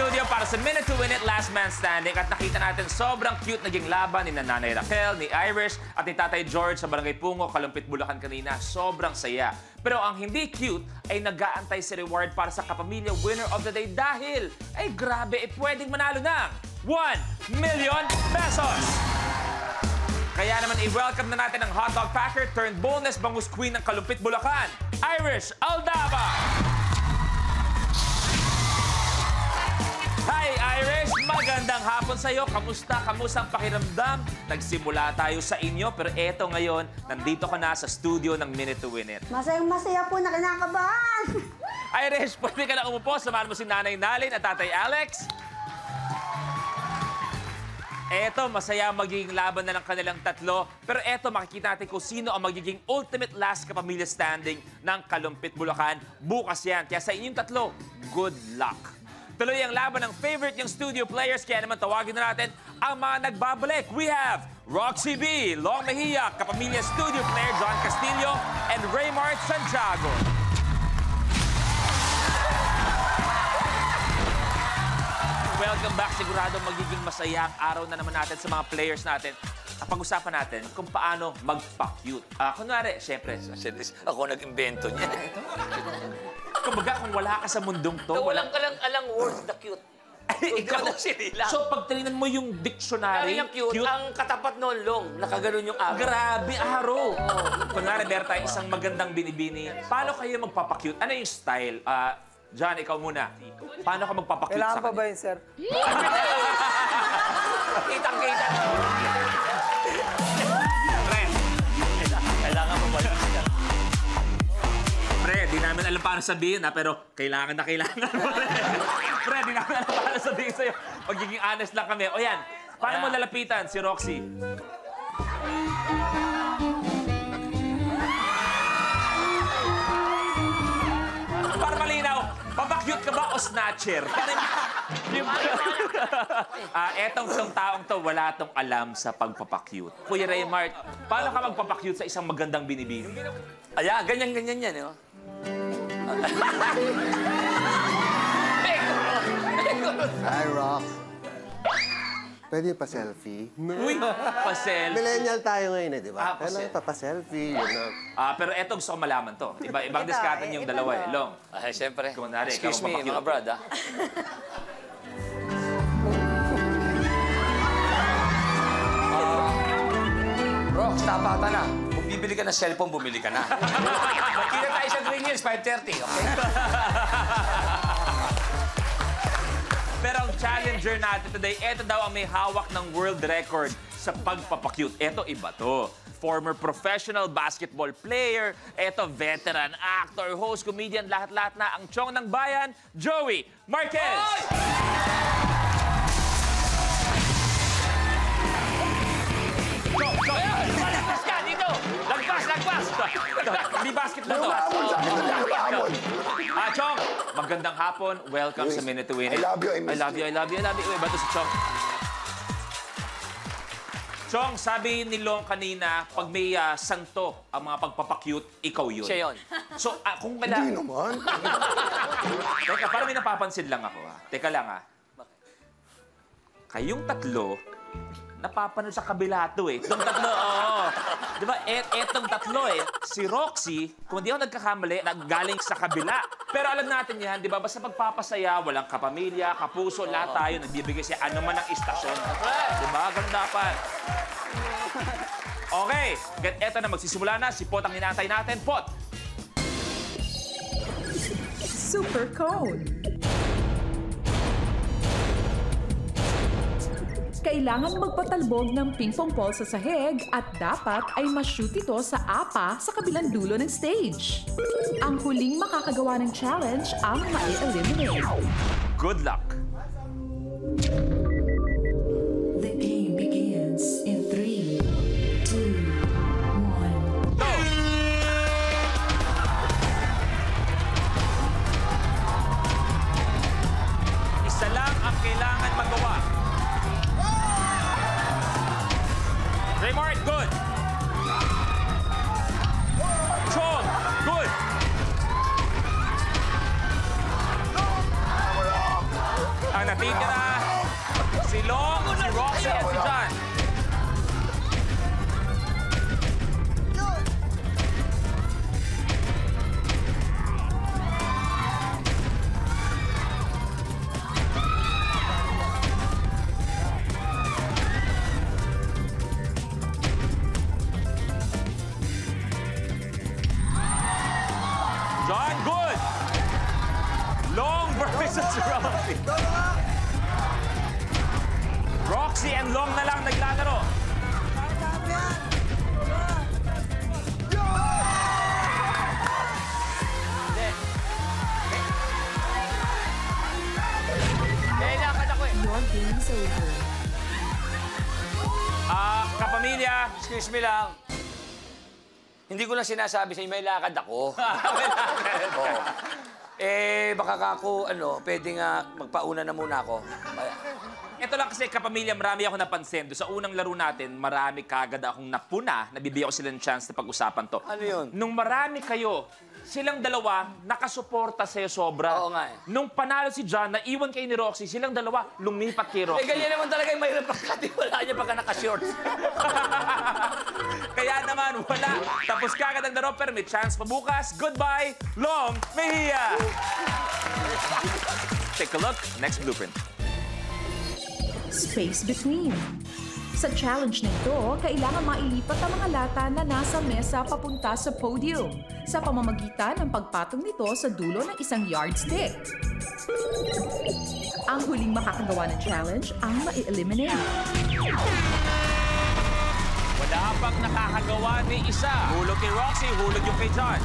studio para sa Minute to Win It Last Man Standing at nakita natin sobrang cute naging laban ni Nanay Raquel, ni Irish at ni Tatay George sa Barangay Pungo, Kalumpit, Bulacan kanina. Sobrang saya. Pero ang hindi cute ay nag-aantay si reward para sa kapamilya winner of the day dahil ay grabe, pwedeng manalo ng 1 million pesos! Kaya naman i-welcome na natin ang hotdog packer turned boneless bangus queen ng Kalumpit, Bulacan, Irish Aldaba! Hi, Irish! Magandang hapon sa'yo. Kamusta? Kamusta ang pakiramdam? Nagsimula tayo sa inyo, pero eto ngayon, nandito ka na sa studio ng Minute to Win It. Masayang-masaya po na kinakabahan. Irish, pwede ka na umupo. Samahan mo si Nanay Nalin at Tatay Alex. Eto, masaya magiging laban na ng kanilang tatlo. Pero eto, makikita natin kung sino ang magiging ultimate last kapamilya standing ng Kalumpit, Bulacan. Bukas yan. Kaya sa inyong tatlo, good luck. Tuloy ang laban ng favorite niyang studio players. Kaya naman tawagin na natin ang mga nagbabalik. We have Roxy B, Long Mejia, kapamilya studio player John Castillo, and Raymart Santiago. Welcome back. Sigurado magiging masaya ang araw na naman natin sa mga players natin. Pag-usapan natin kung paano magpa-cute. Kunwari, syempre, Ako nag-invento niya. kumbaga kung wala ka sa mundong to, Walang alang words na cute. Ikaw na sinilang. So, pag tinignan mo yung dictionary, Yung cute, ang katapat noon, long, nakaganon yung araw. grabe, araw. Kunwari, meron tayo isang magandang binibini. Paano kayo magpapakute? Ano yung style? John, ikaw muna. Paano ka magpapakute sa Kailangan pa ba kanya? yun, sir? Kitang-kita. Pre, Kailangan mo ba yun? pre, di namin alam paano sabihin, pero kailangan na kailangan. Pre, di namin alam paano sabihin sa'yo. Magiging honest lang kami. O yan, paano mo lalapitan si Roxy? Para malinaw, papakyut ka ba o snatcher? Etong taong to, wala tong alam sa pagpapakyut. Kuya Raymart, paano ka magpapakyut sa isang magandang binibini? Ayan, ganyan-ganyan yan, eh. Hi, Rox. Pwede pa selfie? Uy, pa-selfie. Millennial tayo ngayon, di ba? pa-selfie. Kailangan pa selfie. Yun na. Pero eto gusto ko malaman to. Ibang diskarte yung dalawa eh. Long, Ay, siyempre. Kumanari, ikaw Excuse me, magpapakyut. mga brad, Rox, tapatan na. Kung bibili ka ng cellphone, bumili ka na. Magkita tayo sa Green Hills, 5:30, okay? pero ang challenger natin today, eto daw ang may hawak ng world record sa pagpapakyut. Eto iba to. Former professional basketball player, eto veteran actor, host, comedian, lahat-lahat na ang tiyong ng bayan, Joey Marquez! Lagpas ka dito! Lagpas! Hindi basketball to. Chong, magandang hapon. Welcome sa Minute to Win It. I love you, I miss I love you. Iba to si Chong. Chong, sabi ni Long kanina, pag may santo ang mga pagpapakyut, ikaw yun. Siya yun. So, kung Hindi kailangan... naman. Teka, parang may napapansin lang ako. Teka lang, Kayong tatlo, napapanood sa kabila to eh. Itong tatlo, oo. Di ba, etong tatlo eh. Si Roxy, kung di ako nagkakamali, galing sa kabila. Pero alam natin yan, di ba, basta pagpapasaya, walang kapamilya, kapuso, lahat tayo, nagbibigay siya ano man ang istasyon. Di ba, ganun dapat. Okay, eto na, magsisimula na. Si Pot ang hinantay natin. Pot! Super Cone. Kailangan magpatalbog ng ping-pong ball sa sahig at dapat ay ma-shoot ito sa apa sa kabilang dulo ng stage. Ang huling makakagawa ng challenge ang mai-eliminate. Good luck! The game begins in 3, 2, 1. Go! Isa lang ang kailangan magawa. Raymart, good! Chong, good! Ang Natitira si Long, si Roxy, at si John. John, good! Long versus Roxy. Roxy and Long na lang naglalaro. Kailangan ako eh. Your game's over. Kapamilya, Excuse me lang. Hindi ko lang sinasabi sa'yo, may lakad ako. Oo. Baka kako, pwede nga magpauna na muna ako. ito lang kasi kapamilya, marami ako napansin. Doon sa unang laro natin, marami kagad akong napuna. Nabibigyan ko sila ng chance na pag-usapan to. Ano yun? Nung marami kayo, silang dalawa nakasuporta sa'yo sobra. Oo nga eh. Nung panalo si John, naiwan kayo ni Roxy, silang dalawa lumipat kay Roxy. Ganyan naman talaga yung mahirap pagkatiwala niya pagka naka-short. Kaya naman, wala. Tapos kagad ang laro, pero may chance pa bukas. Goodbye, Long Mejia! Take a look, next blueprint. Space between. Sa challenge na ito, kailangan mailipat ang mga lata na nasa mesa papunta sa podium sa pamamagitan ng pagpatong nito sa dulo ng isang yardstick. Ang huling makakagawa ng challenge ang mai-eliminate. Wala pang nakakagawa ni isa. Hulog kay Roxy, hulog yung kay John.